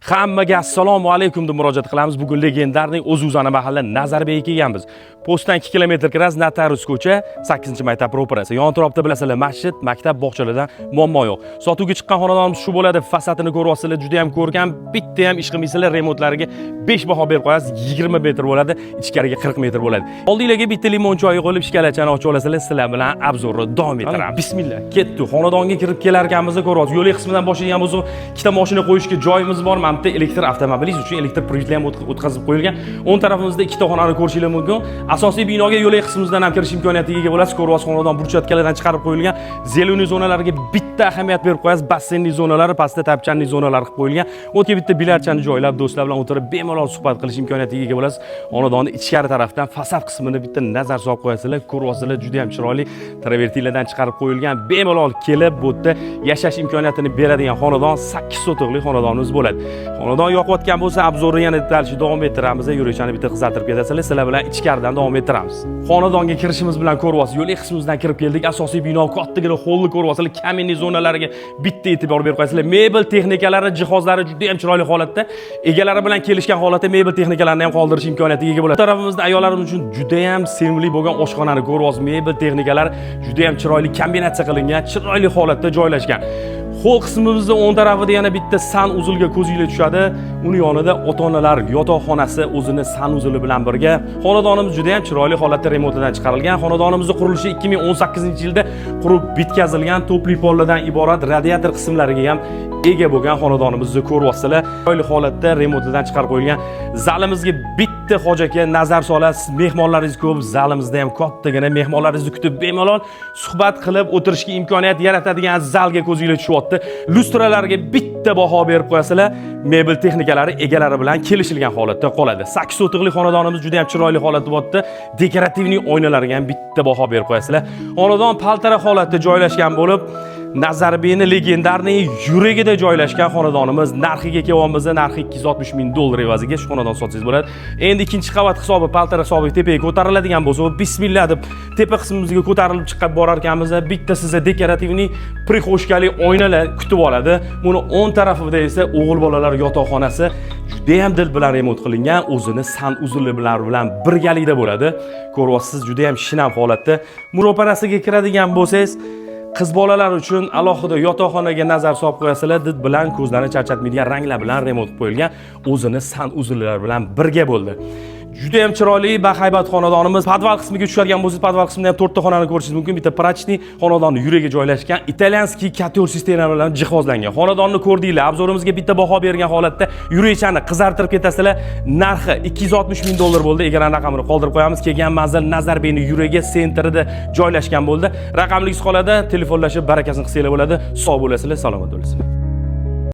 Hammaga assalomu alaykum deb murojaat qilamiz. Bugun legendarniy O'zuzana mahalla Nazarbayga kelganmiz. Postdan 2 kilometr kirasiz, Notarius ko'cha, 8-maktab ro'parasi. Yon tarafda bilasizlar, masjid, maktab, bog'chalardan muammo yo'q. Sotuvga chiqqan xonadonimiz shu bo'ladi. Fasadini ko'ryapsizlar, juda ham ko'rgan, bitta ham ish qilmaysizlar, remontlariga 5 baho berib qo'yasiz. 20 metr bo'ladi, ichkariga 40 metr bo'ladi. Oldinglarga bitta limon choyi qo'yib, ishkalachani ochib olasizlar, sizlar bilan obzorni davom ettiramiz. Bismillah. Ketdi. Xonadonga kirib kelarkanimizni ko'ryapsiz. Yo'l qismidan boshlagan bo'lsa, ikkita mashina qo'yishga joyimiz bor. Mana bitta elektr avtomobilingiz uchun elektr privetlar ham o'tkazib qo'yilgan. O'ng tarafimizda ikkita xonani ko'rishingiz mumkin. Asosiy binoga yo'l qismimizdan ham kirish imkoniyatiga ega bo'lasiz. Ko'ryapsiz, xonadon burchatkalardan chiqarib qo'yilgan. Zeleniy zonalarga bitta ahamiyat berib qo'yasiz. Basseynli zonalari, pastda tapchanli zonalar qilib qo'yilgan. O'tga bitta bilarchani joylab, do'stlar bilan o'tirib bemalol suhbat qilish imkoniyatiga ega bo'lasiz. Xonadonni ichkari tarafdan fasad qismini bitta nazar solib qo'yasizlar. Ko'ryapsizlar, juda ham chiroyli travertilardan chiqarib qo'yilgan. Bemalol kelib, bu yerda yashash imkoniyatini beradigan xonadon 8 sotixli xonadonimiz bo'ladi. Xonadon yoqayotgan bo'lsa, obzorni yana detalchi davom ettiramiz. Yurishani bitta qizartirib ketasizlar. Sizlar bilan ichkaridan davom ettiramiz. Xonadonga kirishimiz bilan ko'ryapsiz, yo'l qismimizdan kirib keldik. Asosiy bino kattagina holni ko'ryapsizlar. Kamenniy zonalariga bitta e'tibor berib qo'yasizlar. Mebel texnikalari, jihozlari juda ham chiroyli holatda. Egalari bilan kelishgan holatda mebel texnikalarini ham qoldirish imkoniyatiga ega bo'ladi. Bu tarafimizda ayollarimiz uchun juda ham sevimli bo'lgan oshxonani ko'ryapsiz. Mebel texnikalari juda ham chiroyli kombinatsiya qilingan, chiroyli holatda joylashgan. Qo'l qismimizda o'ng tarafida yana bitta sanuzulga ko'zingizga tushadi. Uni yonida ota-onalar yotoqxonasi o'zini sanuzuli bilan birga. Xonadonimiz juda ham chiroyli holatda remontdan chiqarilgan. Xonadonimizning qurilishi 2018-yilda qurib bitkazilgan, to'pli pollardan iborat radiator qismlariga ham ega bo'lgan xonadonimizni ko'ryapsizlar. Chiroyli holatda remontdan chiqarib qo'yilgan. Zalimizga bitta hojaga nazar solasiz. Mehmonlaringiz ko'p, zalimizda ham kattagina mehmonlaringizni kutib bemalol suhbat qilib o'tirishga imkoniyat yaratadigan zalga ko'zingizga tushyapti. Lustralarga bitta baho berib qo'yasizlar. Mebel texnikalari egalari bilan kelishilgan holatda qoladi. 8 sotixli xonadonimiz juda ham chiroyli holatda bo'pti. Dekorativniy oynalarga ham bitta baho berib qo'yasizlar. Xonadon paltara holatda joylashgan bo'lib, Nazarbayning legendarniy yuragida joylashgan xonadonimiz. Narxiga kelyapmiz, narxi $260,000 evaziga shu xonadon sotsangiz bo'ladi. Endi ikkinchi qavat hisobi, paltara hisobi tepaga ko'tariladigan bo'lsa, bismillah deb tepa qismimizga ko'tarilib chiqib borar ekanmiz. Bitta sizga dekorativniy prixoshkali oynalar kutib oladi. Buni o'ng tarafida esa o'g'il bolalar yotoqxonasi juda ham dil bilan remont qilingan, o'zini sanuzuli bilan birgalikda bo'ladi. Ko'ryapsiz, juda ham shinam holatda. Ro'parasiga kiradigan bo'lsangiz, qiz bolalar uchun alohida yotoqxonaga nazar solib qo'yasizlar. Did bilan ko'zlarni charchatmaydigan ranglar bilan remont qo'yilgan, o'zini sanuzullar bilan birga bo'ldi. Juda ham chiroyli, bahaybat xonadonimiz. Podval qismiga tushadigan bo'lsangiz, podval qismida ham 4 ta xonani ko'rishingiz mumkin. Bitta prachniy xonadonni yuragiga joylashgan, italyanskiy katyor sistema bilan jihozlangan. Xonadonni ko'rdinglar, obzorimizga bitta baho bergan holatda yurishani qizartirib ketasizlar. Narxi $260,000 bo'ldi. Egalar raqamini qoldirib qo'yamiz. Kelgan manzil Nazarbayning yuragi sentrida joylashgan bo'ldi. Raqamlingiz qoladi, telefonlashib barakasini qilsanglar bo'ladi. Sog' bo'lasizlar, salomat bo'lasizlar.